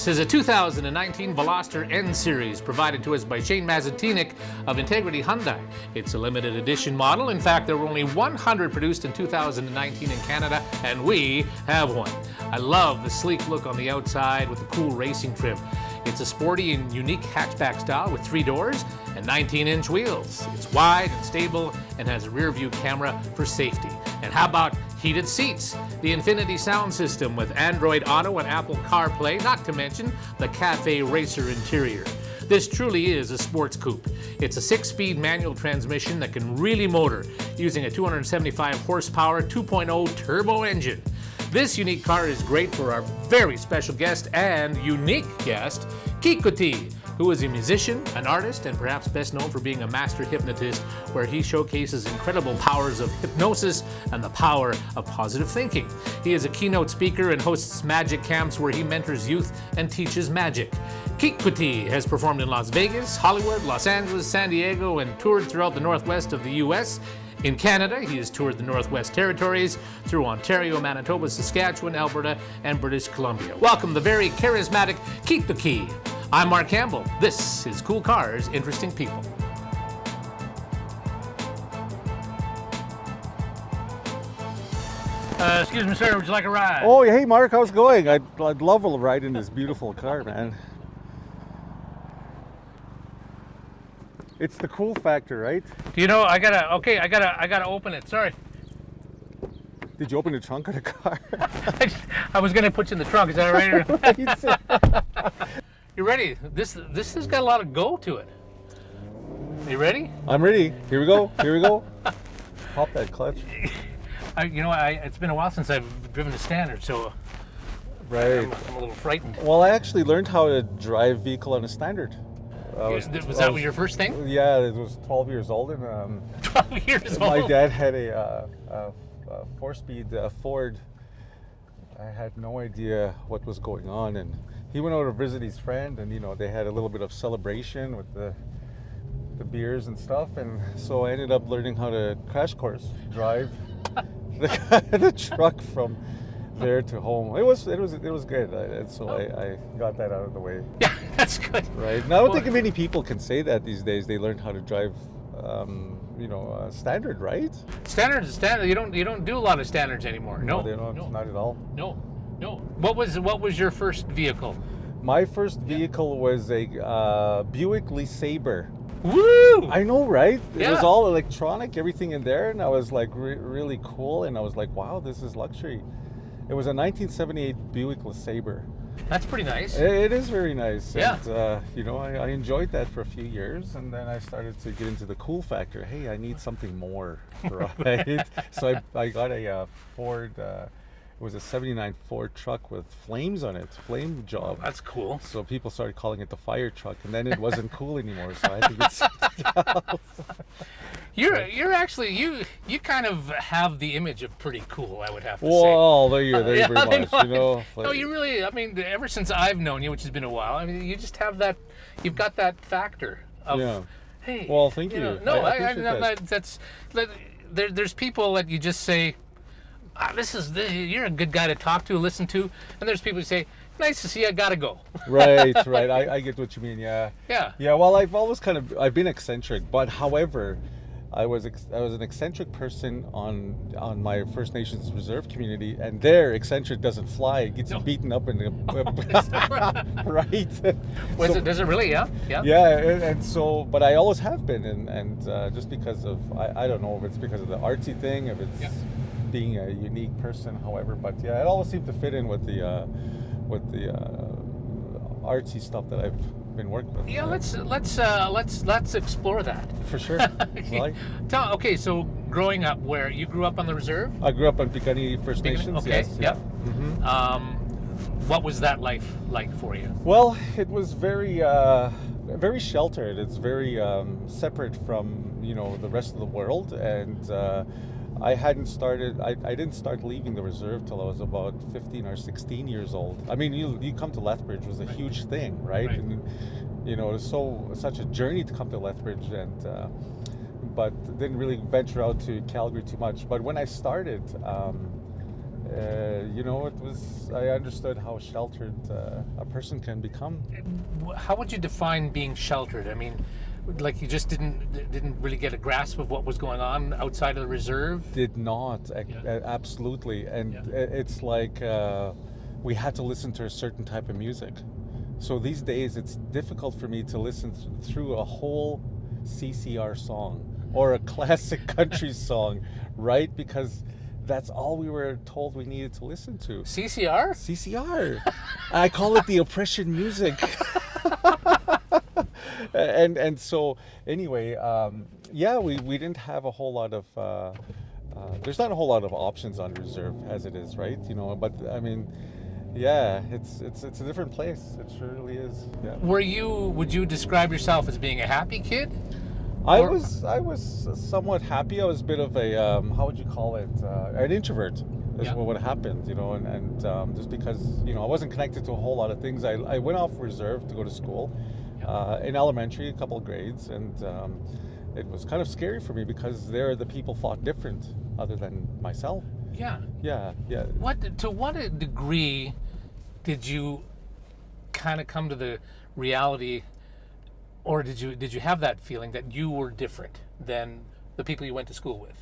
This is a 2019 Veloster N Series provided to us by Shane Mazatinik of Integrity Hyundai. It's a limited edition model. In fact, there were only 100 produced in 2019 in Canada, and we have one. I love the sleek look on the outside with the cool racing trim. It's a sporty and unique hatchback style with 3 doors and 19-inch wheels. It's wide and stable and has a rear view camera for safety. And how about heated seats? The Infinity sound system with Android Auto and Apple CarPlay, not to mention the Cafe Racer interior. This truly is a sports coupe. It's a 6-speed manual transmission that can really motor using a 275 horsepower 2.0 turbo engine. This unique car is great for our very special guest and unique guest, Kiit, who is a musician, an artist, and perhaps best known for being a master hypnotist, where he showcases incredible powers of hypnosis and the power of positive thinking. He is a keynote speaker and hosts magic camps where he mentors youth and teaches magic. Kiit has performed in Las Vegas, Hollywood, Los Angeles, San Diego, and toured throughout the northwest of the U.S. In Canada, he has toured the Northwest Territories through Ontario, Manitoba, Saskatchewan, Alberta, and British Columbia. Welcome the very charismatic Kiit. I'm Mark Campbell. This is Cool Cars, Interesting People. Excuse me, sir, would you like a ride? Oh, hey, Mark, how's it going? I'd love a ride in this beautiful car, man. It's the cool factor, right? Do you know, I gotta open it, sorry. Did you open the trunk of the car? I was gonna put you in the trunk, is that all right? Right. You ready? This has got a lot of go to it. You ready? I'm ready. Here we go. Here we go. Pop that clutch. It's been a while since I've driven a Standard, so right. I'm a little frightened. Well, I actually learned how to drive vehicle on a Standard. Was that your first thing? Yeah, it was 12 years old, and 12 years old. My dad had a 4-speed Ford. I had no idea what was going on, and he went over to visit his friend, and they had a little bit of celebration with the beers and stuff, and so I ended up learning how to crash course drive the truck from there to home. It was good, and so I got that out of the way. Yeah, that's good. Right now, I don't think many people can say that these days. They learned how to drive, Standard, right? Standard is standard. You don't do a lot of Standards anymore. No, they don't. No. Not at all. No. What was your first vehicle? My first vehicle was a Buick LeSabre. Woo! I know, right? Yeah. It was all electronic, everything in there, and I was like really cool, and I was like, wow, this is luxury. It was a 1978 Buick LeSabre. That's pretty nice. It is very nice. Yeah. And, I enjoyed that for a few years, and then I started to get into the cool factor. Hey, I need something more, right? So I got a Ford, it was a 79 Ford truck with flames on it, flame job. Oh, that's cool. So people started calling it the fire truck, and then it wasn't cool anymore, so I had to get something else. You're actually you kind of have the image of pretty cool, I would have to say. Well, there you very much. No, you really. I mean, ever since I've known you, which has been a while, I mean, you just have that. You've got that factor of. Yeah. Hey. Well, thank you. No, I appreciate that. There's people that you just say, you're a good guy to talk to, listen to, and there's people who say, nice to see you, I gotta go. Right. I get what you mean. Yeah. Yeah. Yeah. Well, I've been eccentric, but however, I was an eccentric person on my First Nations reserve community, and there eccentric doesn't fly. It gets beaten up in the right. Does it really? Yeah. Yeah, and so, but I always have been, and just because of I don't know if it's because of the artsy thing, if it's being a unique person, however, but yeah, it always seemed to fit in with the artsy stuff that I've been working with. Yeah, let's explore that. For sure. Okay, so growing up, where you grew up on the reserve? I grew up on Piikani First Nations. Okay. Yes. Yep. Mm-hmm. What was that life like for you? Well, it was very sheltered. It's very separate from the rest of the world, and I didn't start leaving the reserve till I was about 15 or 16 years old. I mean, you come to Lethbridge was a huge thing, right? And it was such a journey to come to Lethbridge, and but didn't really venture out to Calgary too much. But when I started, you know, I understood how sheltered a person can become. How would you define being sheltered? I mean, like you just didn't really get a grasp of what was going on outside of the reserve? Did not, absolutely. And it's like we had to listen to a certain type of music. So these days it's difficult for me to listen through a whole CCR song or a classic country song, right? Because that's all we were told we needed to listen to. CCR? CCR. I call it the oppression music. and so anyway, we didn't have a whole lot of there's not a whole lot of options on reserve as it is, right? You know, but I mean, yeah, it's a different place. It surely is. Yeah. Would you describe yourself as being a happy kid? I was somewhat happy. I was a bit of a how would you call it? An introvert is what happened, you know, and just because, you know, I wasn't connected to a whole lot of things. I went off reserve to go to school in elementary, a couple of grades, and it was kind of scary for me because there the people thought different other than myself. Yeah. Yeah. To what degree did you kind of come to the reality, or did you have that feeling that you were different than the people you went to school with?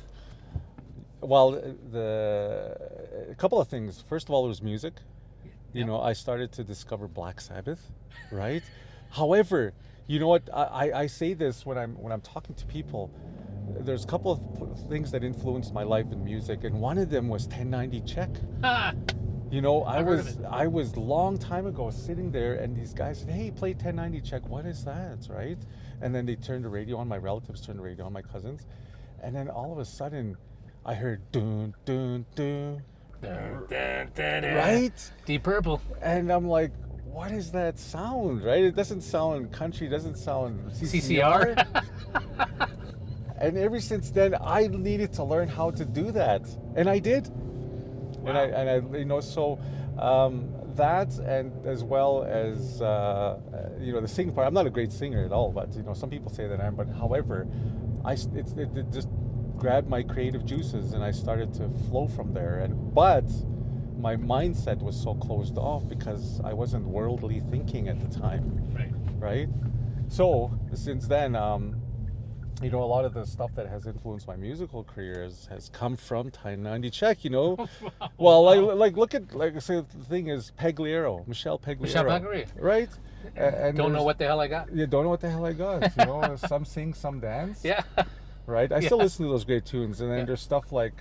Well, a couple of things. First of all, it was music. You know, I started to discover Black Sabbath, right? However, you know what? I say this when I'm talking to people. There's a couple of things that influenced my life in music, and one of them was 1090 Check. You know, I was long time ago sitting there, and these guys said, "Hey, play 1090 Check." What is that, right? And then they turned the radio on. My relatives turned the radio on, my cousins, and then all of a sudden, I heard dun dun dun, right? Deep Purple. And I'm like, what is that sound, right? It doesn't sound country. It doesn't sound CCR. And ever since then, I needed to learn how to do that, and I did. Wow. And I, you know, so that, and as well as you know, the singing part. I'm not a great singer at all, but you know, some people say that I am. But however, it just grabbed my creative juices, and I started to flow from there. But my mindset was so closed off because I wasn't worldly thinking at the time. Right. So since then, you know, a lot of the stuff that has influenced my musical career has come from 1090 Check, you know. Well, like look at, like I say, the thing is Michelle Pegliero. Right? And don't know what the hell I got. You don't know what the hell I got. You know, some sing, some dance. Yeah. Right? I still listen to those great tunes. And then there's stuff like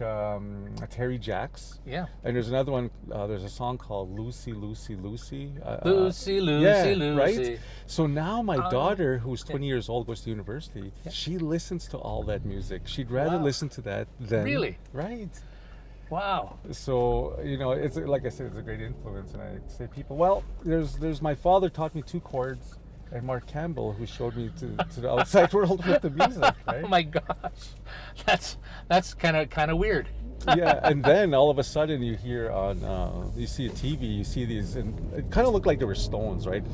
Terry Jacks. Yeah. And there's another one, there's a song called Lucy, Lucy, Lucy. Lucy, right? So now my daughter, who's 20 years old, goes to university, she listens to all that music. She'd rather listen to that than... Really? Right. Wow. So, you know, it's like I said, it's a great influence. And I say people, well, there's my father taught me 2 chords. And Mark Campbell, who showed me to the outside world with the music, right? Oh my gosh, that's kind of weird. Yeah, and then all of a sudden you hear you see a TV, you see these, and it kind of looked like they were Stones, right?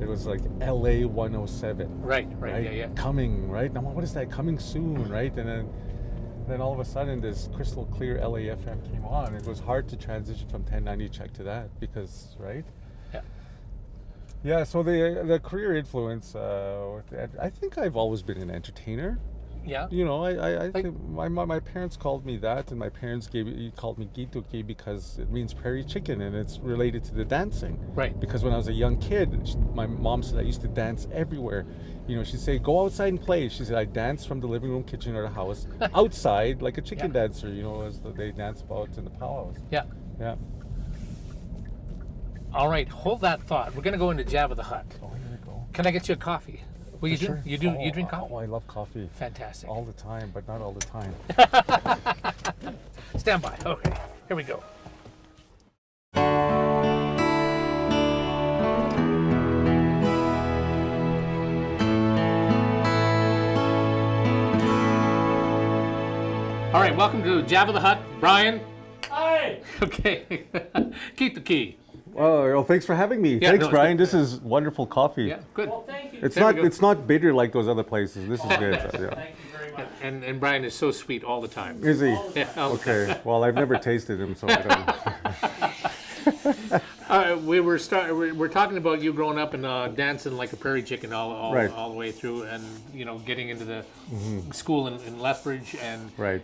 It was like LA 107. Right, yeah. Coming, right? Now, what is that? Coming soon, right? And then all of a sudden this crystal clear LAFM came on. It was hard to transition from 1090 Check to that because, right? Yeah, so the career influence, I think I've always been an entertainer. Yeah. You know, I think my parents called me that, and my parents called me Kiit because it means prairie chicken, and it's related to the dancing. Right. Because when I was a young kid, my mom said I used to dance everywhere. You know, she'd say, go outside and play. She said, I dance from the living room, kitchen, or the house, outside, like a chicken dancer, you know, as they dance about in the powwows. Yeah. Yeah. All right, hold that thought. We're going to go into Jabba the Hutt. Oh, here we go. Can I get you a coffee? Will you sure. You drink coffee? Oh, I love coffee. Fantastic. All the time, but not all the time. Stand by. Okay, here we go. All right, welcome to Jabba the Hutt. Brian. Hi. Okay. Keep the key. well, thanks for having me. Yeah, Thanks, no, Brian. good. This is wonderful coffee. Yeah, good. It's There we not go. it's not bitter like those other places. This is good. Yeah. And Brian is so sweet all the time. Is he? Yeah, all the Okay. Well, I've never tasted him, so I don't. We're talking about you growing up and dancing like a prairie chicken Right. all the way through, and getting into the school in Lethbridge. And Right.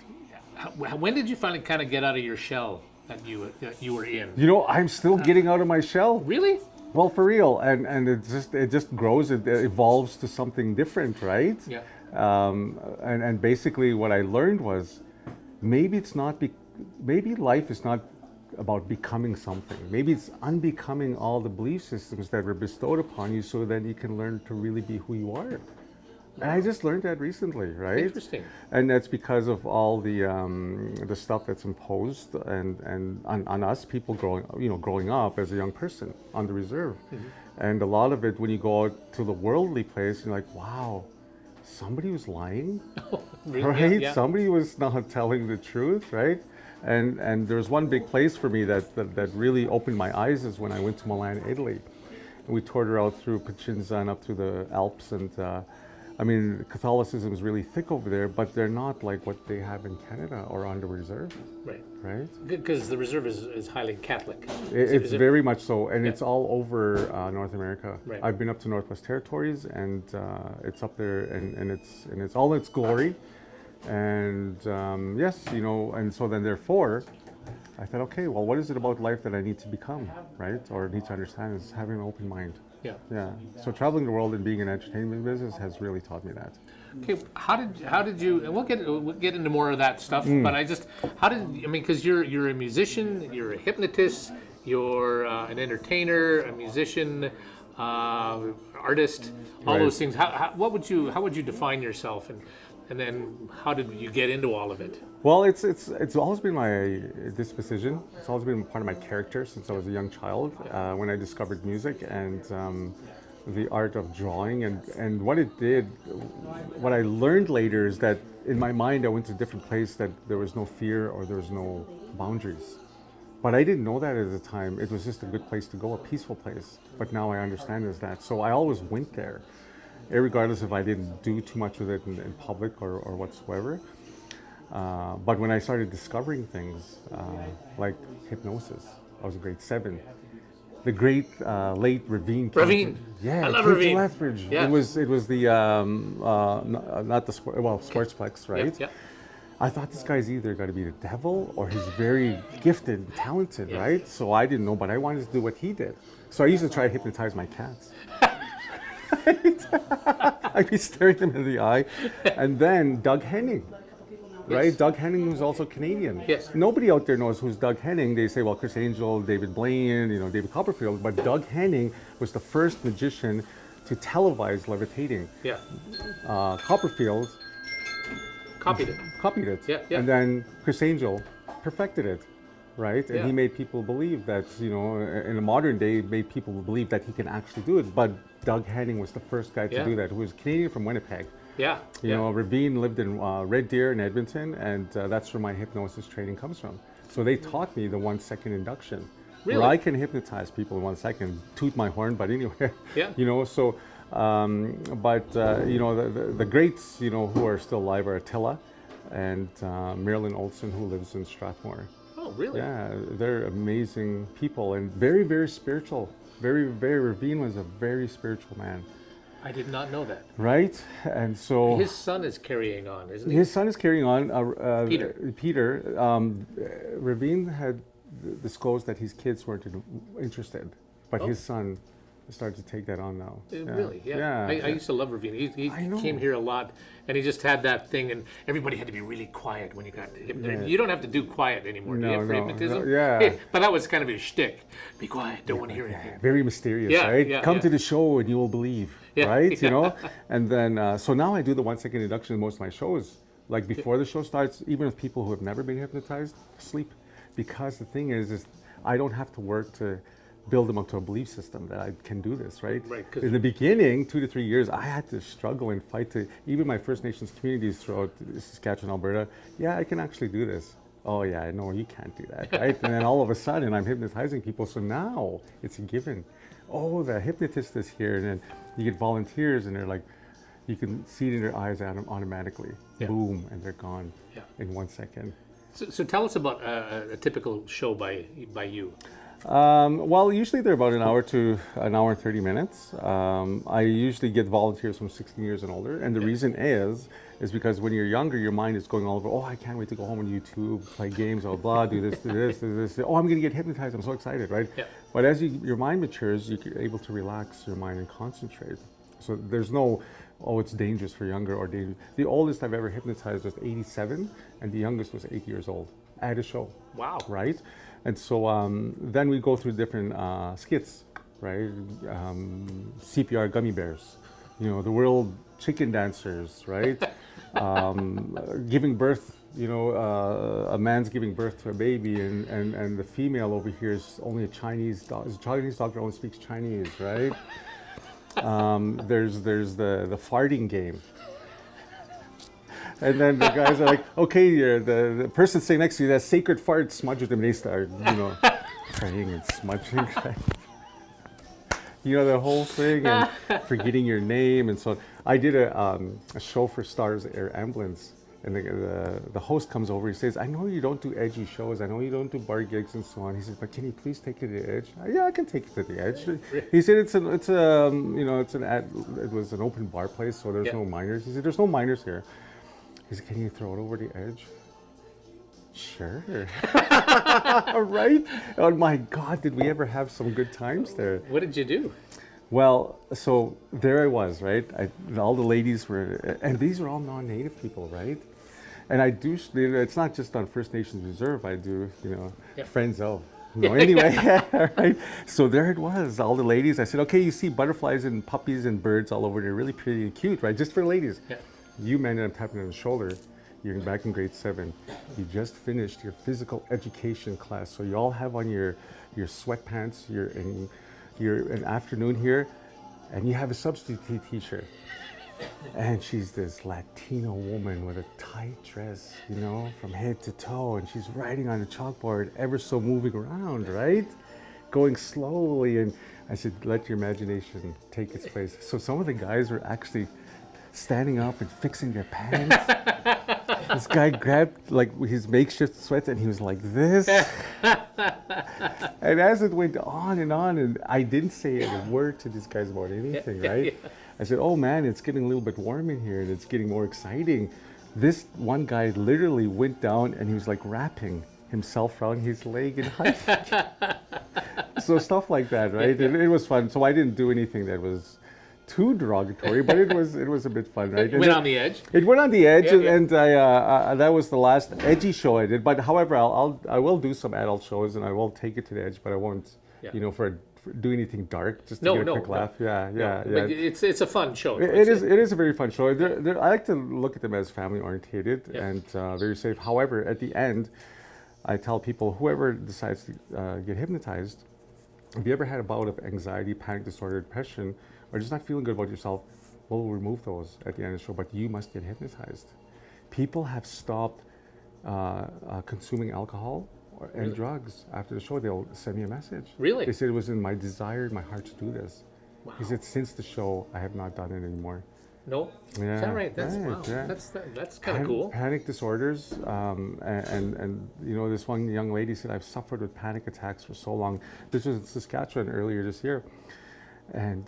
when did you finally kind of get out of your shell that you were in? You know, I'm still getting out of my shell. Really? Well, for real, and it just grows. It evolves to something different, right? Yeah. And basically, what I learned was maybe it's not. Maybe life is not about becoming something. Maybe it's unbecoming all the belief systems that were bestowed upon you, so that you can learn to really be who you are. And I just learned that recently, right? Interesting. And that's because of all the stuff that's imposed and on us people growing up as a young person on the reserve. And a lot of it, when you go out to the worldly place, you're like, wow, somebody was lying, Really? right? Yeah. Somebody was not telling the truth, right? And there was one big place for me that really opened my eyes is when I went to Milan, Italy. And we toured out through Picenza and up through the Alps, and I mean, Catholicism is really thick over there, but they're not like what they have in Canada or on the reserve, Right. right? Because the reserve is highly Catholic. It's Is it- very much so, and Yeah. it's all over North America. Right. I've been up to Northwest Territories, and it's up there, and it's all its glory. And yes, and so then therefore, I thought, okay, well, what is it about life that I need to become, right, or need to understand? Is having an open mind. Yeah. Yeah. So traveling the world and being in entertainment business has really taught me that. Okay, how did you? And we'll get into more of that stuff. But because you're a musician, you're a hypnotist, you're an entertainer, a musician, artist, all Right. those things. How would you define yourself, and then how did you get into all of it? Well, it's always been my disposition. It's always been part of my character since I was a young child. When I discovered music and the art of drawing, and what it did, what I learned later is that in my mind I went to a different place, that there was no fear or there was no boundaries. But I didn't know that at the time. It was just a good place to go, a peaceful place. But now I understand is that. So I always went there, regardless if I didn't do too much with it in public or whatsoever. But when I started discovering things like hypnosis, I was in grade 7. The great late Ravine. Ravine. Yeah, I love came to Ravine. Lethbridge. Yeah. It was the not the Sportsplex, right? Yeah. I thought this guy's either got to be the devil or he's very gifted and talented, Yeah. right? So I didn't know, but I wanted to do what he did. So I used to try to hypnotize my cats. I'd be staring them in the eye. And then Doug Henning, right? Yes. Doug Henning was also Canadian. Yes. Nobody out there knows who's Doug Henning. They say, well, Chris Angel, David Blaine, David Copperfield. But Doug Henning was the first magician to televise levitating. Yeah. Copperfield Copied it. copied it. Yeah, yeah. And then Chris Angel perfected it, right? And Yeah. he made people believe that, in the modern day, made people believe that he can actually do it. But Doug Henning was the first guy to Yeah. do that, who was Canadian from Winnipeg. Yeah. You know, Ravine lived in Red Deer in Edmonton, and that's where my hypnosis training comes from. So they taught me the 1 second induction. Really? Where I can hypnotize people in 1 second, toot my horn, but anyway. Yeah. So, the greats, who are still alive are Attila and Marilyn Olson, who lives in Strathmore. Oh, really? Yeah, they're amazing people and very, very spiritual. Very, very, Ravine was a very spiritual man. I did not know that. Right? And so His son is carrying on, isn't he? his son is carrying on. Peter. Peter. Ravine had disclosed that his kids weren't interested, but his son started to take that on now. Really? Yeah. I used to love Ravine. He I know. came here a lot, and he just had that thing, and everybody had to be really quiet when you got hypnotized. You don't have to do quiet anymore, do you, for hypnotism? yeah. But that was kind of his shtick. Be quiet, don't want to hear anything. Very mysterious, Yeah, right? yeah, Come yeah. to the show and you will believe, Yeah, right? yeah. And then, so now I do the 1 second induction in most of my shows. Like before the show starts, even with people who have never been hypnotized, sleep. Because the thing is I don't have to work to build them up to a belief system that I can do this, right? Right, 'cause- In the beginning, 2 to 3 years, I had to struggle and fight to, even my First Nations communities throughout Saskatchewan, Alberta, yeah, I can actually do this. Oh yeah, no, you can't do that, right? And then all of a sudden, I'm hypnotizing people. So now it's a given. Oh, the hypnotist is here, and then you get volunteers, and they're like, you can see it in their eyes automatically. Yeah. Boom, and they're gone Yeah. in 1 second. So tell us about a typical show by you. Well, usually they're about an hour to an hour and 30 minutes. I usually get volunteers from 16 years and older. And the reason is because when you're younger, your mind is going all over, oh, I can't wait to go home on YouTube, play games, blah, blah, do this, do this, do this. Oh, I'm going to get hypnotized. I'm so excited, right? Yeah. But as your mind matures, you're able to relax your mind and concentrate. So there's no, oh, it's dangerous for younger or dangerous. The oldest I've ever hypnotized was 87, and the youngest was 8 years old at a show. Wow. Right? And so then we go through different skits, right? CPR gummy bears, you know, the world chicken dancers, right? Giving birth, you know, a man's giving birth to a baby, and the female over here is only a Chinese doctor only speaks Chinese, right? There's the farting game. And then the guys are like, okay, the person sitting next to you, that sacred fart, smudge with them. They start, you know, praying and smudging. Right? You know, the whole thing, and forgetting your name. And so I did a show for Stars Air Ambulance. And the host comes over, he says, I know you don't do edgy shows, I know you don't do bar gigs and so on. He says, but can you please take it to the edge? Yeah, I can take it to the edge. He said it was an open bar place, so there's no minors. He said, there's no minors here. He said, can you throw it over the edge? Sure. Right? Oh my God, did we ever have some good times there? What did you do? Well, so there I was, right? All the ladies were, and these are all non-native people, right? And I do, it's not just on First Nations Reserve, I do, you know, friends of. No, anyway, right? So there it was, all the ladies. I said, okay, you see butterflies and puppies and birds all over there, really pretty and cute, right? Just for ladies. Yeah. You men, and I'm tapping on the shoulder, you're back in grade 7. You just finished your physical education class. So you all have on your sweatpants, you're an afternoon here, and you have a substitute teacher. And she's this Latino woman with a tight dress, you know, from head to toe, and she's writing on the chalkboard, ever so moving around, right? Going slowly. And I said, let your imagination take its place. So some of the guys were actually standing up and fixing their pants. This guy grabbed like his makeshift sweats and he was like this. And as it went on, and I didn't say a word to these guys about anything, right? I said, oh man, it's getting a little bit warm in here and it's getting more exciting. This one guy literally went down and he was like wrapping himself around his leg and hiking. So stuff like that, right? It was fun. So I didn't do anything that was too derogatory, but it was a bit fun, right? It went on the edge. It went on the edge, and I that was the last edgy show I did. But however, I will do some adult shows, and I will take it to the edge, but I won't, you know, for do anything dark, just to get a quick laugh. Yeah. But it's a fun show. It is a very fun show. I like to look at them as family oriented and very safe. However, at the end, I tell people, whoever decides to get hypnotized, if you ever had a bout of anxiety, panic disorder, depression, or just not feeling good about yourself, we'll remove those at the end of the show, but you must get hypnotized. People have stopped consuming alcohol and drugs after the show. They'll send me a message. Really? They said it was in my desire, in my heart to do this. Wow. He said, since the show, I have not done it anymore. No? Yeah, Is that right? That's right, wow. yeah. That's kind of cool. Panic disorders, and you know, this one young lady said, I've suffered with panic attacks for so long. This was in Saskatchewan earlier this year. And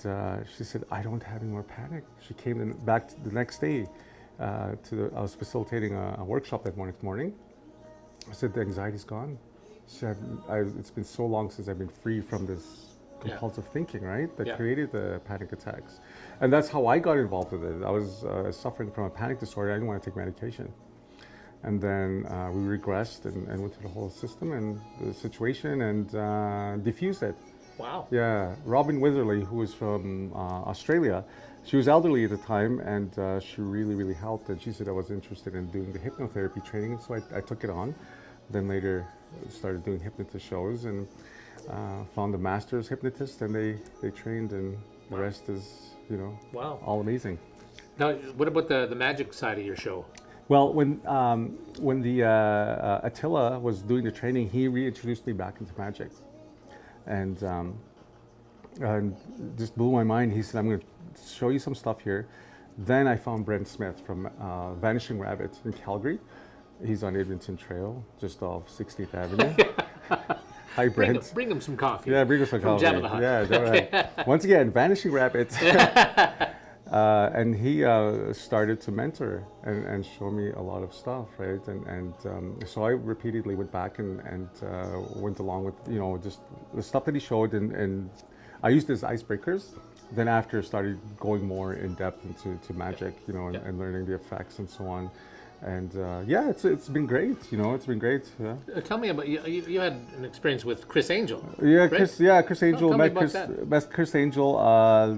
she said, I don't have any more panic. She came back the next day. I was facilitating a workshop that morning. I said, the anxiety's gone. She said, it's been so long since I've been free from this compulsive thinking, right? That created the panic attacks. And that's how I got involved with it. I was suffering from a panic disorder. I didn't want to take medication. And then we regressed and went through the whole system and the situation and diffused it. Wow. Yeah, Robin Witherley, who was from Australia, she was elderly at the time, and she really helped. And she said I was interested in doing the hypnotherapy training, and so I took it on. Then later started doing hypnotist shows and found a master's hypnotist, and they trained, and the rest is, you know, all amazing. Now, what about the magic side of your show? Well, when the Attila was doing the training, he reintroduced me back into magic, and just blew my mind. He said, "I'm going to show you some stuff here." Then I found Brent Smith from Vanishing Rabbit in Calgary. He's on Edmonton Trail, just off 16th Avenue. Hi, Brent. Bring him some coffee. Yeah, bring us some coffee. Jabba the Hutt. Yeah, Jabba. Once again, Vanishing Rabbit. And he started to mentor and show me a lot of stuff, right? And so I repeatedly went back and went along with, just the stuff that he showed. And I used his icebreakers. Then after started going more in depth into magic, and learning the effects and so on. And it's been great. It's been great. Yeah. Tell me about you had an experience with Chris Angel. Yeah, right? Chris Angel. Met Chris Angel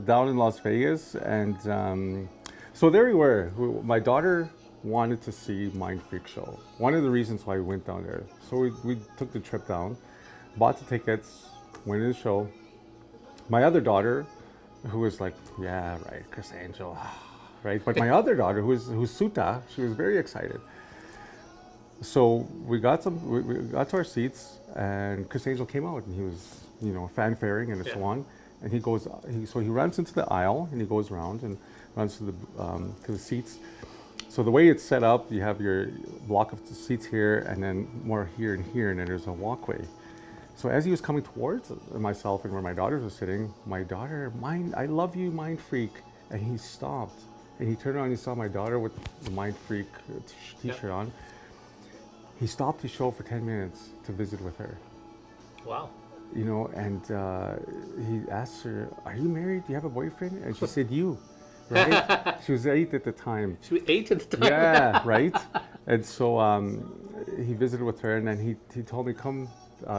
down in Las Vegas, and so there we were. My daughter wanted to see Mind Freak Show. One of the reasons why we went down there. So we took the trip down, bought the tickets, went to the show. My other daughter, who was like, yeah, right, Chris Angel. Right, but my other daughter, who's Suta, she was very excited. So we got to our seats, and Chris Angel came out, and he was, fanfaring and so on. And he runs into the aisle, and he goes around and runs to the seats. So the way it's set up, you have your block of seats here, and then more here, and then there's a walkway. So as he was coming towards myself and where my daughters were sitting, my daughter, I love you, Mind Freak, and he stopped. And he turned around and he saw my daughter with the Mind Freak t-shirt on. He stopped his show for 10 minutes to visit with her. Wow. And he asked her, "Are you married? Do you have a boyfriend?" And she said, "You." Right? She was 8 at the time. She was 8 at the time? Yeah, right? And so he visited with her, and then he told me, "Come."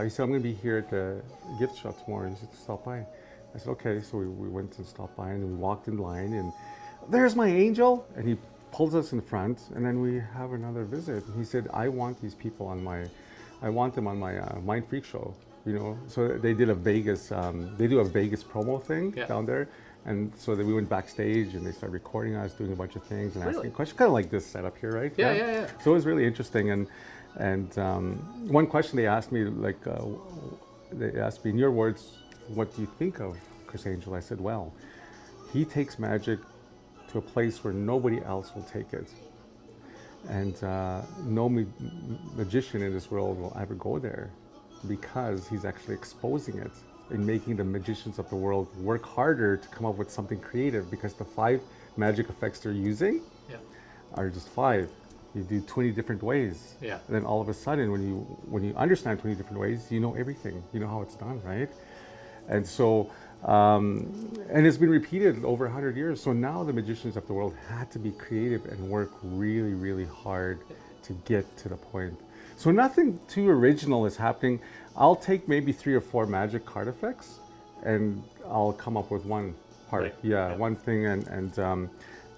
He said, "I'm going to be here at the gift shop tomorrow." He said, "Stop by." I said, "Okay." So we went and stopped by, and we walked in line, and there's my angel, and he pulls us in front, and then we have another visit. And he said, "I want these people on my Mind Freak Show." So they did a Vegas, they do a Vegas promo thing down there, and so then we went backstage, and they started recording us doing a bunch of things and asking questions, kind of like this setup here, right? Yeah. So it was really interesting, and one question they asked me, they asked me, in your words, what do you think of Chris Angel? I said, well, he takes magic to a place where nobody else will take it. And no magician in this world will ever go there, because he's actually exposing it and making the magicians of the world work harder to come up with something creative, because the 5 magic effects they're using are just 5. You do 20 different ways. Yeah. And then all of a sudden, when you understand 20 different ways, you know everything. You know how it's done, right? And so, and it's been repeated over 100 years. So now the magicians of the world had to be creative and work really, really hard to get to the point. So nothing too original is happening. I'll take maybe 3 or 4 magic card effects, and I'll come up with one part. Right. One thing,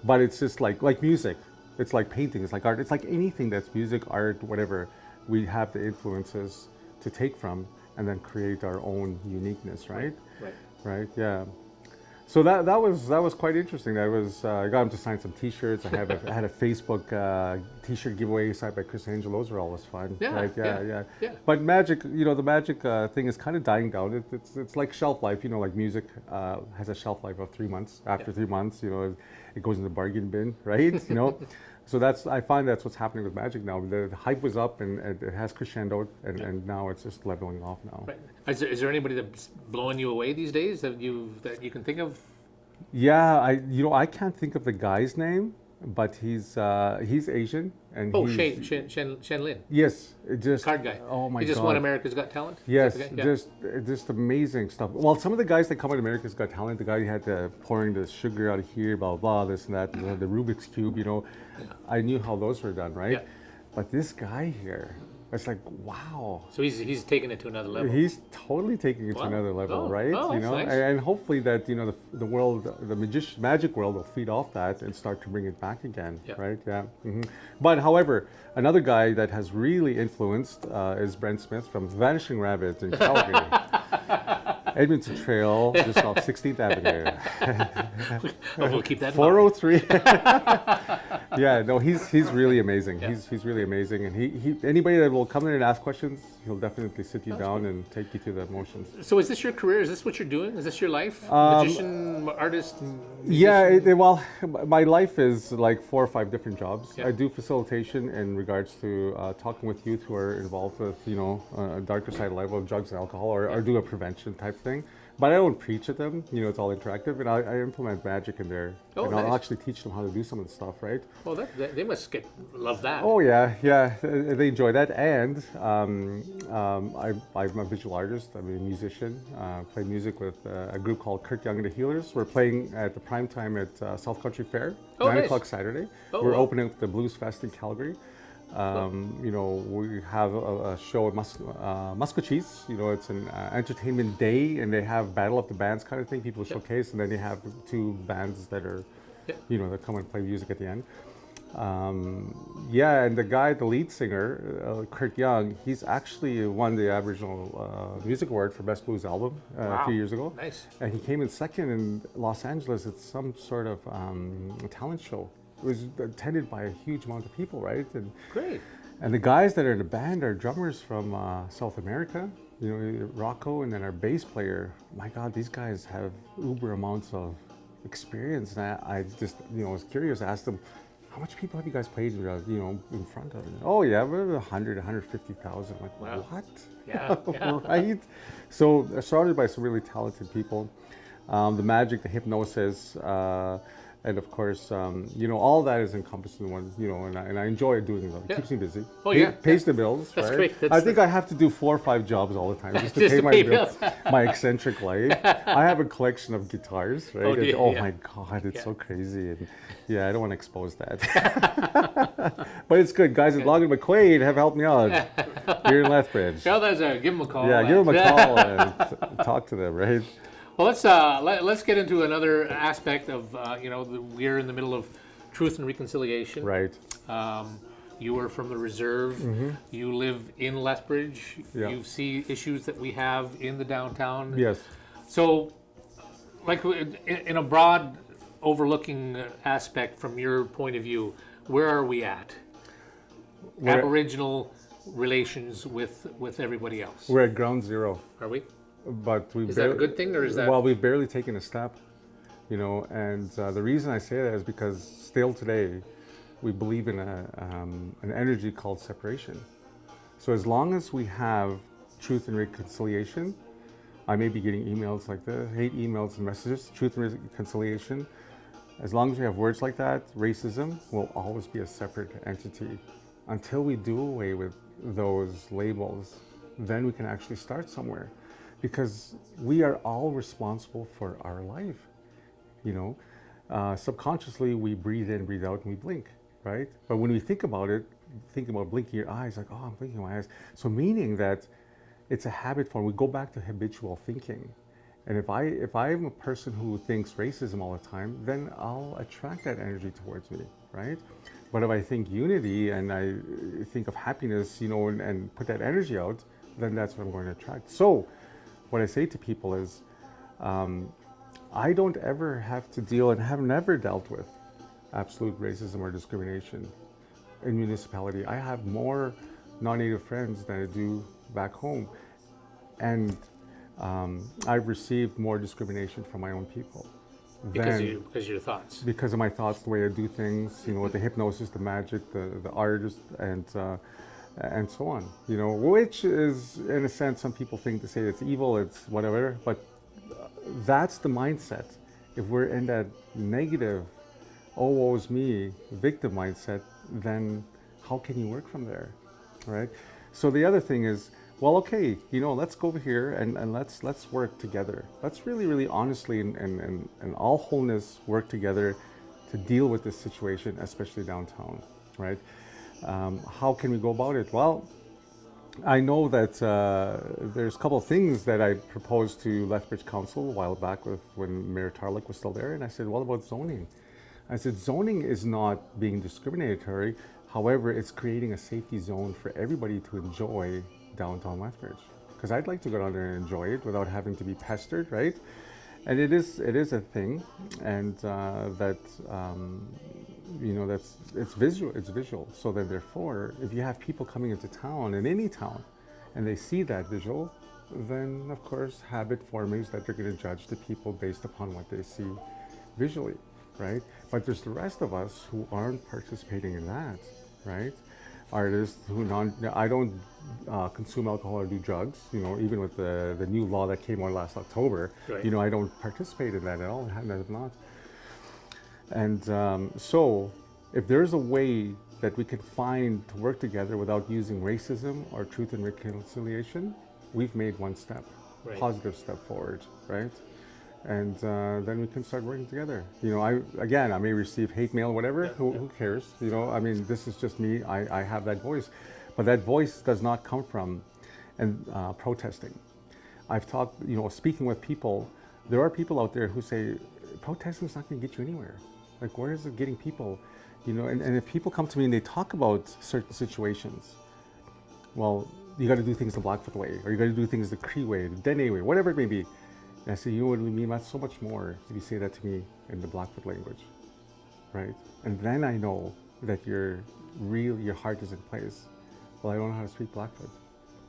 but it's just like music. It's like painting. It's like art. It's like anything that's music, art, whatever. We have the influences to take from, and then create our own uniqueness, right? Right. Yeah. So that was quite interesting. I got him to sign some T-shirts. I had a Facebook T-shirt giveaway signed by Chris Angel. Those were always fun. Yeah. But magic, the magic thing is kind of dying down. It's like shelf life. Like music has a shelf life of 3 months. After 3 months, it goes in the bargain bin, right? So I find that's what's happening with magic now. The hype was up, and it has crescendoed, and now it's just leveling off now. Right. Is there anybody that's blowing you away these days that you can think of? Yeah, I can't think of the guy's name, but he's Asian, and Shen Lin. Yes, card guy. Oh my God! He just won America's Got Talent. Yes, just amazing stuff. Well, some of the guys that come on America's Got Talent, the guy who had pouring the sugar out of here, blah blah, this and that, the Rubik's cube. I knew how those were done, right? Yeah. But this guy here, it's like, wow. So he's taking it to another level. He's totally taking it to another level, right? Oh, that's nice. And hopefully that the world, the magic world, will feed off that and start to bring it back again, right? Yeah. Mm-hmm. But however, another guy that has really influenced is Brent Smith from Vanishing Rabbit in Calgary. Edmonton Trail, just off 16th Avenue. We'll keep that in 403. Yeah, no, he's really amazing. Yeah. He's really amazing, and he anybody that will come in and ask questions, he'll definitely sit you down and take you through the emotions. So is this your career? Is this what you're doing? Is this your life? Magician, artist, Yeah, musician? well, my life is like 4 or 5 different jobs. Yeah. I do facilitation in regards to talking with youth who are involved with, a darker side of life of drugs and alcohol, or do a prevention type thing. But I don't preach at them. It's all interactive, and I implement magic in there, Oh, and I'll nice. actually teach them how to do some of the stuff, right? Well, they must love that. Oh yeah, they enjoy that, and I'm a visual artist. I'm a musician. Play music with a group called Kiit and the Healers. We're playing at the prime time at South Country Fair, Oh, 9 nice. o'clock Saturday. Oh, We're wow. opening up the Blues Fest in Calgary. We have a show at Muscatcheese. It's an entertainment day, and they have Battle of the Bands kind of thing. People showcase, and then they have 2 bands that are, that come and play music at the end. And the lead singer, Kiit Young, he's actually won the Aboriginal Music Award for Best Blues Album a few years ago. Nice. And he came in second in Los Angeles at some sort of talent show. It was attended by a huge amount of people, right? Great. And the guys that are in the band are drummers from South America, Rocco, and then our bass player. My God, these guys have uber amounts of experience. And I just, was curious, I asked them, how much people have you guys played, in front of? Oh yeah, we're 100, 150,000. Like, Wow. what? Yeah. Right? So surrounded by some really talented people. The magic, the hypnosis, and of course, all that is encompassed in one, and I enjoy doing it. It keeps me busy. Oh, yeah. Pays the bills, That's right? great. I think I have to do 4 or 5 jobs all the time just to Just pay to my pay bills, bills. my eccentric life. I have a collection of guitars, right? Oh, do you? Oh Yeah. my God, it's Yeah. so crazy. And yeah, I don't want to expose that. But it's good. Guys at Logan McQuaid have helped me out here in Lethbridge. Yeah, give them a call. Yeah, give them a call and talk to them, right? Well, let's get into another aspect of we're in the middle of Truth and Reconciliation. Right. You are from the reserve. You live in Lethbridge. Yeah. You see issues that we have in the downtown. Yes. So, like in a broad, overlooking aspect from your point of view, where are we at? Aboriginal relations with everybody else. We're at ground zero. Are we? But Is that a good thing, or is that? Well, we've barely taken a step, and the reason I say that is because still today we believe in an energy called separation. So as long as we have truth and reconciliation, I may be getting emails like this, hate emails and messages, truth and reconciliation. As long as we have words like that, racism will always be a separate entity. Until we do away with those labels, then we can actually start somewhere. Because we are all responsible for our life. Subconsciously we breathe in, breathe out, and we blink, right? But when we think about it, think about blinking your eyes, like, oh, I'm blinking my eyes. So meaning that it's a habit form. We go back to habitual thinking. And if I'm a person who thinks racism all the time, then I'll attract that energy towards me, right? But if I think unity and I think of happiness, and put that energy out, then that's what I'm going to attract. So what I say to people is, I don't ever have to deal and have never dealt with absolute racism or discrimination in municipality. I have more non-native friends than I do back home. And I've received more discrimination from my own people. Because of your thoughts. Because of my thoughts, the way I do things, with the hypnosis, the magic, the artist, and so on. Which is, in a sense, some people think to say it's evil, it's whatever, but that's the mindset. If we're in that negative, oh, woe is me, victim mindset, then how can you work from there, right? So the other thing is, well, okay, let's go over here and let's work together. Let's really, really honestly and all wholeness work together to deal with this situation, especially downtown, right? How can we go about it? Well, I know that there's a couple of things that I proposed to Lethbridge Council a while back when Mayor Tarlick was still there, and I said, what about zoning? I said, zoning is not being discriminatory, however, it's creating a safety zone for everybody to enjoy downtown Lethbridge. Because I'd like to go down there and enjoy it without having to be pestered, right? And it is a thing, and that it's visual. It's visual. So then, therefore, if you have people coming into town, in any town, and they see that visual, then of course habit forming is that they're going to judge the people based upon what they see visually, right? But there's the rest of us who aren't participating in that, right? Artists who I don't consume alcohol or do drugs, even with the new law that came out last October, Right. I don't participate in that at all. I have not. And so if there's a way that we can find to work together without using racism or truth and reconciliation, we've made one step, Right. positive step forward, right? And then we can start working together. I may receive hate mail, whatever. Who cares? I mean, this is just me. I have that voice, but that voice does not come from protesting. I've talked, speaking with people. There are people out there who say protesting is not going to get you anywhere. Like, where is it getting people? And if people come to me and they talk about certain situations, well, you got to do things the Blackfoot way, or you got to do things the Cree way, the Dene way, whatever it may be. And I say, what do we mean? That's so much more if you say that to me in the Blackfoot language, right? And then I know that your heart is in place. Well, I don't know how to speak Blackfoot,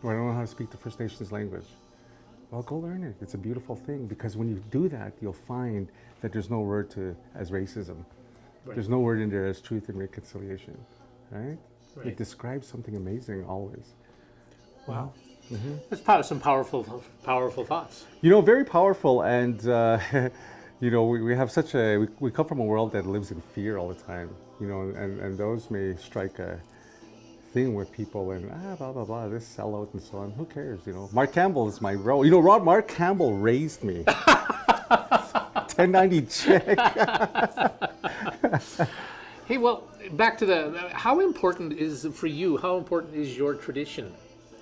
or I don't know how to speak the First Nations language. Well, go learn it. It's a beautiful thing, because when you do that, you'll find that there's no word as racism. Right. There's no word in there as truth and reconciliation, right? Right. It describes something amazing always. Wow. Mm-hmm. That's some powerful thoughts. Very powerful, and we have we come from a world that lives in fear all the time, and those may strike a thing with people, and blah blah blah, this sellout and so on. Who cares? Mark Campbell is my bro. Mark Campbell raised me. 1090 check. Hey, well, back to how important is for you? How important is your tradition?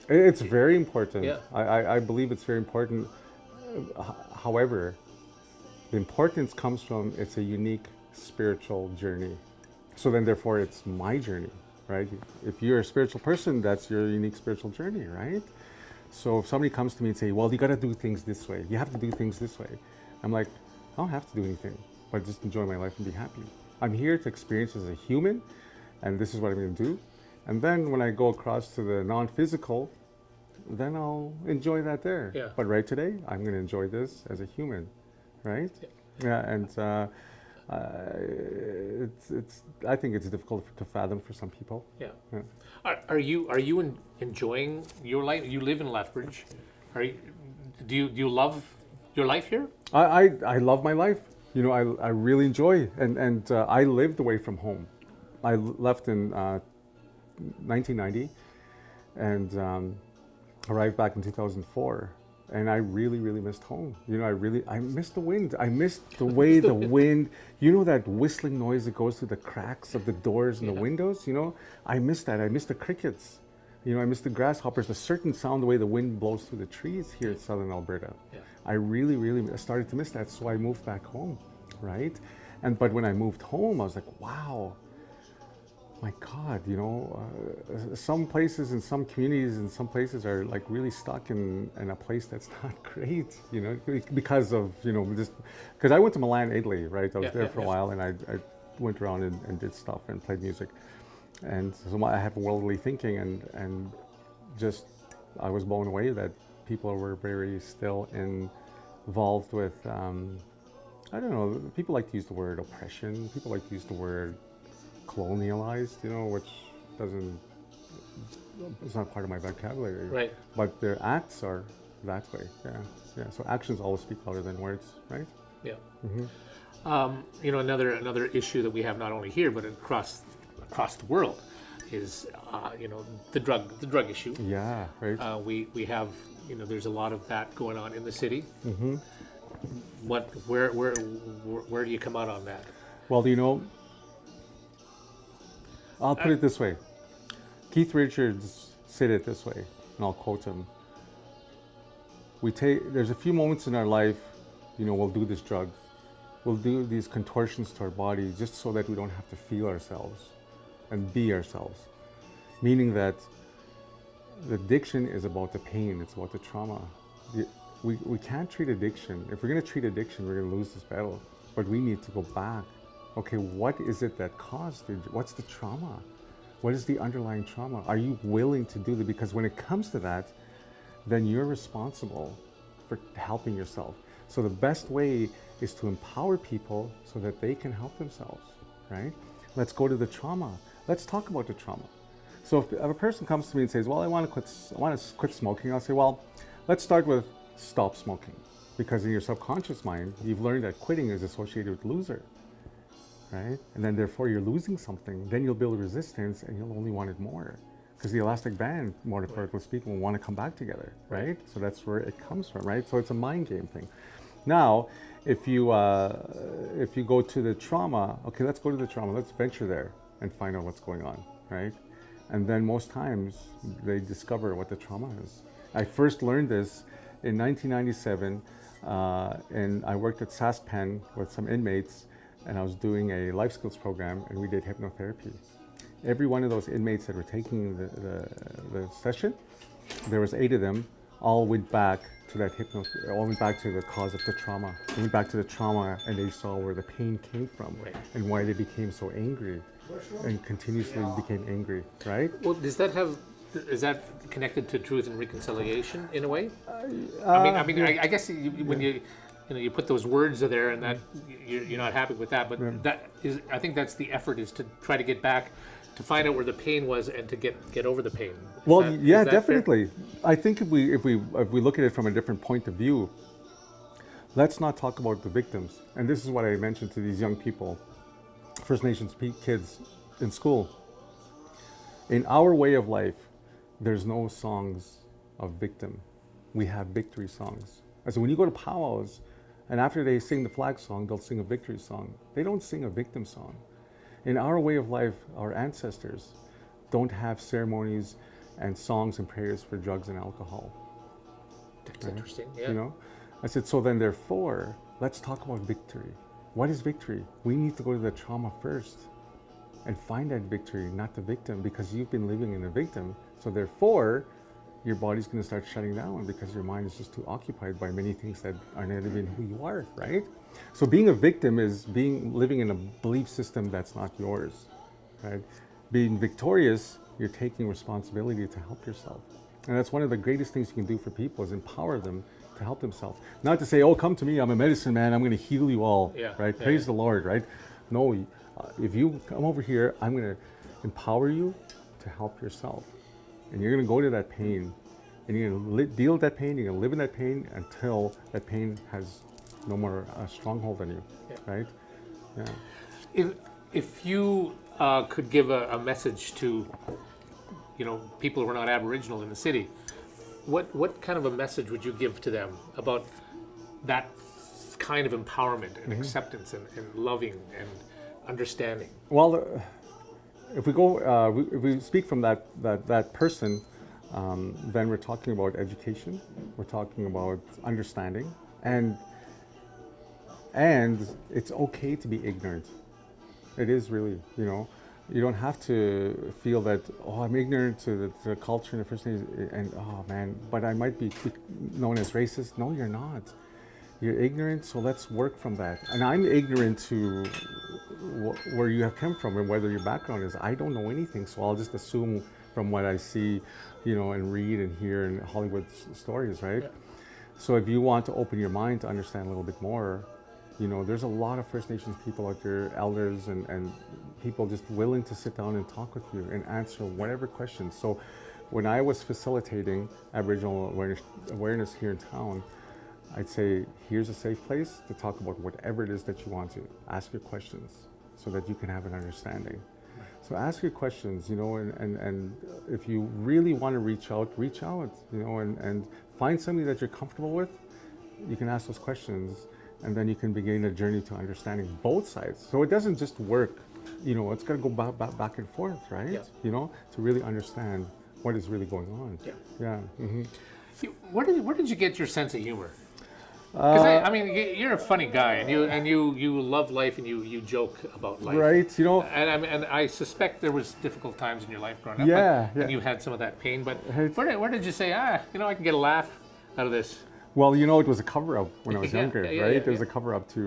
It's very important. Yeah. I believe it's very important. However, the importance comes from it's a unique spiritual journey. So then, therefore, it's my journey, right? If you're a spiritual person, that's your unique spiritual journey, right? So if somebody comes to me and say, well, you got to do things this way. You have to do things this way. I'm like, I don't have to do anything, but just enjoy my life and be happy. I'm here to experience as a human, and this is what I'm going to do. And then when I go across to the non-physical, then I'll enjoy that there. Yeah. But right today, I'm going to enjoy this as a human, right? Yeah, and I think it's difficult to fathom for some people. Yeah. Are you enjoying your life? You live in Lethbridge. Do you love your life here? I love my life. I really enjoy, and I lived away from home. I left in 1990, and arrived back in 2004. And I really, really missed home. I missed the wind. I missed the way the wind, that whistling noise that goes through the cracks of the doors and the windows, I missed that. I missed the crickets. I missed the grasshoppers, a certain sound, the way the wind blows through the trees here in southern Alberta. Yeah. I really, really started to miss that. So I moved back home, right? But when I moved home, I was like, wow, my God, some places and some communities and some places are like really stuck in a place that's not great, because of, because I went to Milan, Italy, right? I was there for a while, and I went around and did stuff and played music. And so I have worldly thinking, and just, I was blown away that people were very still involved with, I don't know, people like to use the word oppression, people like to use the word colonialized, which it's not part of my vocabulary. Right. But their acts are that way. Yeah. So actions always speak louder than words, right? Yeah. Mm-hmm. Another issue that we have not only here but across the world is the drug issue. Yeah. Right. We have there's a lot of that going on in the city. Mm-hmm. Where do you come out on that? Well, I'll put it this way. Keith Richards said it this way, and I'll quote him. There's a few moments in our life, we'll do this drug. We'll do these contortions to our body just so that we don't have to feel ourselves and be ourselves. Meaning that the addiction is about the pain, it's about the trauma. We can't treat addiction. If we're going to treat addiction, we're going to lose this battle. But we need to go back Okay, what is it that caused it? What's the trauma? What is the underlying trauma? Are you willing to do that? Because when it comes to that, then you're responsible for helping yourself. So the best way is to empower people so that they can help themselves, right? Let's go to the trauma. Let's talk about the trauma. So if a person comes to me and says, well, I want to quit smoking, I'll say, well, let's start with stop smoking. Because in your subconscious mind, you've learned that quitting is associated with loser, right? And then therefore you're losing something. Then you'll build resistance and you'll only want it more. Because the elastic band, metaphorically speaking, will want to come back together, right? So that's where it comes from, right? So it's a mind game thing. Now, if you go to the trauma, okay, let's go to the trauma. Let's venture there and find out what's going on, right? And then most times they discover what the trauma is. I first learned this in 1997, and I worked at SaskPen with some inmates, and I was doing a life skills program, and we did hypnotherapy. Every one of those inmates that were taking the session, there was 8 of them, all went back to that all went back to the cause of the trauma. They went back to the trauma and they saw where the pain came from and why they became so angry and continuously became angry, right? Well, is that connected to truth and reconciliation in a way? I guess when you put those words there and that you're not happy with that, but that is, I think that's the effort, is to try to get back to find out where the pain was and to get over the pain. Yeah, definitely. Fair? I think if we look at it from a different point of view, let's not talk about the victims. And this is what I mentioned to these young people, First Nations kids in school. In our way of life, there's no songs of victim. We have victory songs. And so when you go to powwows, and after they sing the flag song, they'll sing a victory song. They don't sing a victim song. In our way of life, our ancestors don't have ceremonies and songs and prayers for drugs and alcohol. That's interesting, yeah. You know? I said, so then therefore, let's talk about victory. What is victory? We need to go to the trauma first and find that victory, not the victim, because you've been living in the victim. So therefore, your body's going to start shutting down because your mind is just too occupied by many things that are not even who you are, right? So being a victim is living in a belief system that's not yours, right? Being victorious, you're taking responsibility to help yourself. And that's one of the greatest things you can do for people, is empower them to help themselves. Not to say, oh, come to me, I'm a medicine man, I'm going to heal you all, right? Praise the Lord, right? No, if you come over here, I'm going to empower you to help yourself. And you're going to go to that pain, and you're going to deal with that pain, you're going to live in that pain until that pain has no more stronghold on you, right? Yeah. If you could give a message to, people who are not Aboriginal in the city, what kind of a message would you give to them about that kind of empowerment and acceptance and loving and understanding? Well, if we go, if we speak from that person, then we're talking about education. We're talking about understanding, and it's okay to be ignorant. It is really, you don't have to feel that, oh, I'm ignorant to the culture and the First Nations, and oh man, but I might be known as racist. No, you're not. You're ignorant, so let's work from that. And I'm ignorant to where you have come from and whether your background is. I don't know anything, so I'll just assume from what I see, and read and hear in Hollywood stories, right? Yeah. So if you want to open your mind to understand a little bit more, there's a lot of First Nations people out there, elders and people just willing to sit down and talk with you and answer whatever questions. So when I was facilitating Aboriginal awareness here in town, I'd say, here's a safe place to talk about whatever it is that you want to. Ask your questions so that you can have an understanding. So ask your questions, and if you really want to reach out, and find somebody that you're comfortable with. You can ask those questions, and then you can begin a journey to understanding both sides. So it doesn't just work, it's got to go back and forth, right? Yeah. To really understand what is really going on. Yeah. Yeah. Mm-hmm. Where did you get your sense of humor? Because you're a funny guy, and you love life, and you joke about life, right? And I suspect there was difficult times in your life growing up, and you had some of that pain. But where did you say, I can get a laugh out of this? Well, you know, it was a cover-up when I was Yeah, younger, yeah, right? yeah, It was yeah. a cover-up to,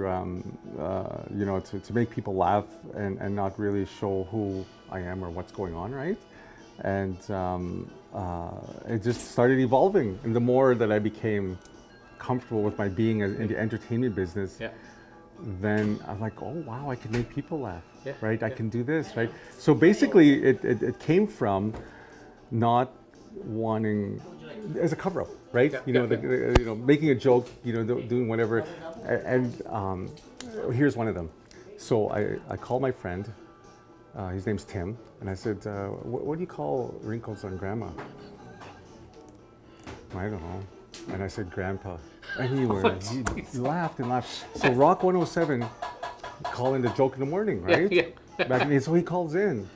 you know, to make people laugh and not really show who I am or what's going on, right? And it just started evolving. And the more that I became comfortable with my being in the entertainment business, Yeah. then I'm like, oh wow, I can make people laugh, Yeah, right? I yeah. can do this, right? So basically, it came from not wanting as a cover-up, right? Yeah, You know, yeah, you know, making a joke, you know, doing whatever, and here's one of them. So I called my friend. His name's Tim, and I said, what do you call wrinkles on grandma? I don't know. And I said, Grandpa. And he laughed and laughed. So Rock 107 calling the joke in the morning, right? Yeah. Back in, so he calls in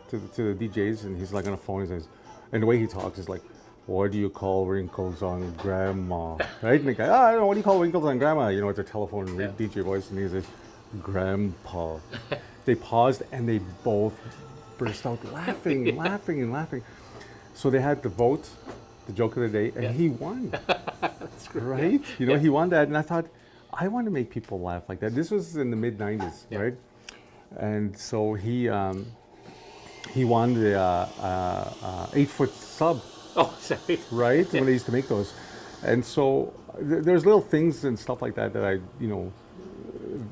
to the DJs, and he's like on the phone. He says, and the way he talks is like, what do you call wrinkles on grandma? Right? And the guy, I don't know, what do you call wrinkles on grandma? You know, it's a telephone DJ voice, and he says, Grandpa. They paused, and they both burst out laughing, laughing, and laughing. So they had to vote the joke of the day, and he won. That's great. Right? You know, he won that, and I thought, I want to make people laugh like that. This was in the mid '90s, right? And so he won the 8-foot sub, Oh, sorry. right? When they used to make those, and so there's little things and stuff like that that I, you know,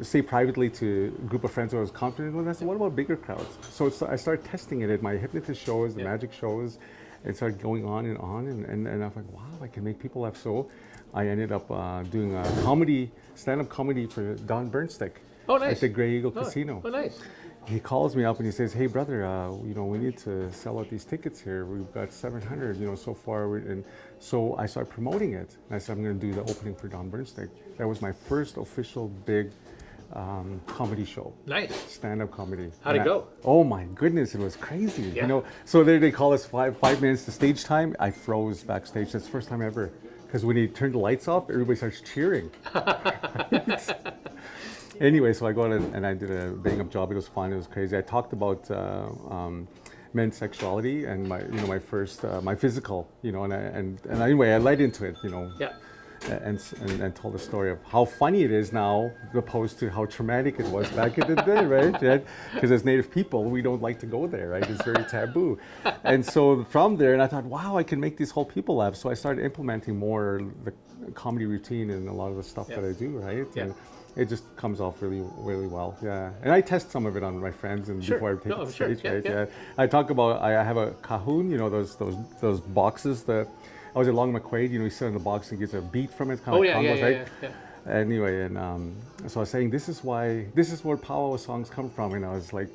say privately to a group of friends who I was confident with. I said, what about bigger crowds? So I started testing it at my hypnotist shows, the magic shows. It started going on, and I was like, wow, I can make people laugh. So I ended up doing a comedy, stand-up comedy for Don Bernstick at the Grey Eagle Casino. Oh, nice. He calls me up and he says, hey brother, you know, we need to sell out these tickets here. We've got 700, you know, so far. And so I started promoting it. And I said, I'm going to do the opening for Don Bernstick. That was my first official big comedy show. Nice. Stand-up comedy. How'd it go? Oh my goodness, it was crazy. Yeah. You know, so they call us five minutes to stage time. I froze backstage. That's the first time ever. Because when he turned the lights off, everybody starts cheering. Anyway, so I go out and I did a bang-up job. It was fun. It was crazy. I talked about men's sexuality and my first my physical, you know, and anyway I led into it, you know. Yeah. And told the story of how funny it is now, opposed to how traumatic it was back in the day, right? Because as Native people, we don't like to go there, right? It's very taboo. And so from there, and I thought, wow, I can make these whole people laugh. So I started implementing more the comedy routine in a lot of the stuff that I do, right? Yeah. And it just comes off really, really well, yeah. And I test some of it on my friends and before I take it to stage, right? Yeah. I talk about, I have a cajon, you know, those boxes that. I was at Long McQuaid, you know, you sit in the box and gets a beat from it, kind of combos, right? Yeah. Anyway, and so I was saying, this is where powwow songs come from, and I was like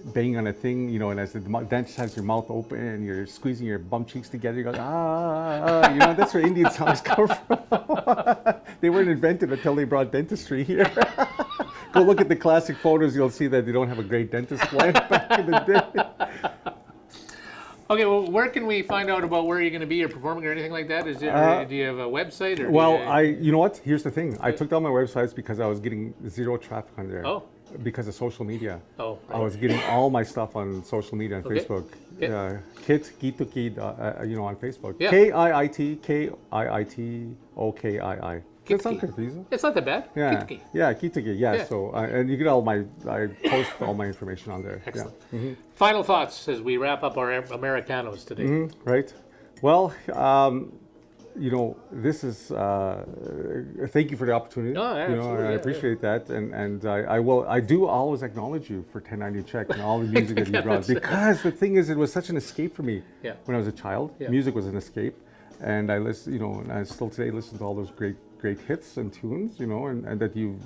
banging on a thing, you know, and as the dance has your mouth open and you're squeezing your bum cheeks together, you go, you know, that's where Indian songs come from. They weren't invented until they brought dentistry here. Go look at the classic photos, you'll see that they don't have a great dentist plan back in the day. Okay, well, where can we find out about where you're going to be or performing or anything like that? Do you have a website? Or well, you know what? Here's the thing. I took down my websites because I was getting zero traffic on there. Oh. Because of social media. Oh. Right. I was getting all my stuff on social media, on Facebook. Yeah. Kiit, you know, on Facebook. Yeah. Kiitokii. It's not confusing. It's not that bad. Yeah. Kiit. Yeah, Kiitokii. Yeah. So, and you get I post all my information on there. Excellent. Yeah. Mm-hmm. Final thoughts as we wrap up our Americanos today. Mm-hmm. Right. Well, you know, this is. Thank you for the opportunity. Oh, yeah, you know, absolutely, I appreciate that, and I do always acknowledge you for 1090 Check and all the music that you brought, because the thing is, it was such an escape for me when I was a child. Yeah. Music was an escape, and I listen, you know, and I still today listen to all those great hits and tunes, you know, and that you.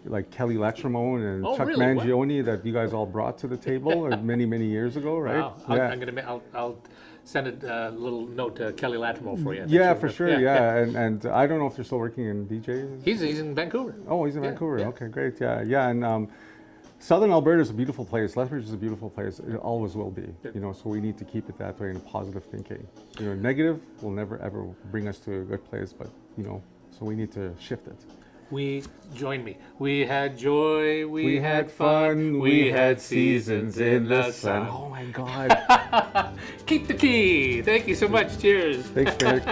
Like Kelly Latrimone and Chuck really? Mangione that you guys all brought to the table many years ago, right? Wow. I'll send a little note to Kelly Latrimore for you. Yeah, for sure. Yeah. And I don't know if they're still working in DJs. He's in Vancouver. Oh, he's in Vancouver. Yeah. Okay, great. Yeah. And Southern Alberta is a beautiful place. Lethbridge is a beautiful place. It always will be. You know, so we need to keep it that way in a positive thinking. You know, negative will never ever bring us to a good place, but you know, so we need to shift it. Join me. We had joy, we had fun, we had seasons in the sun. Oh my God. Keep the key. Thank you so much. Cheers. Thanks, Derek.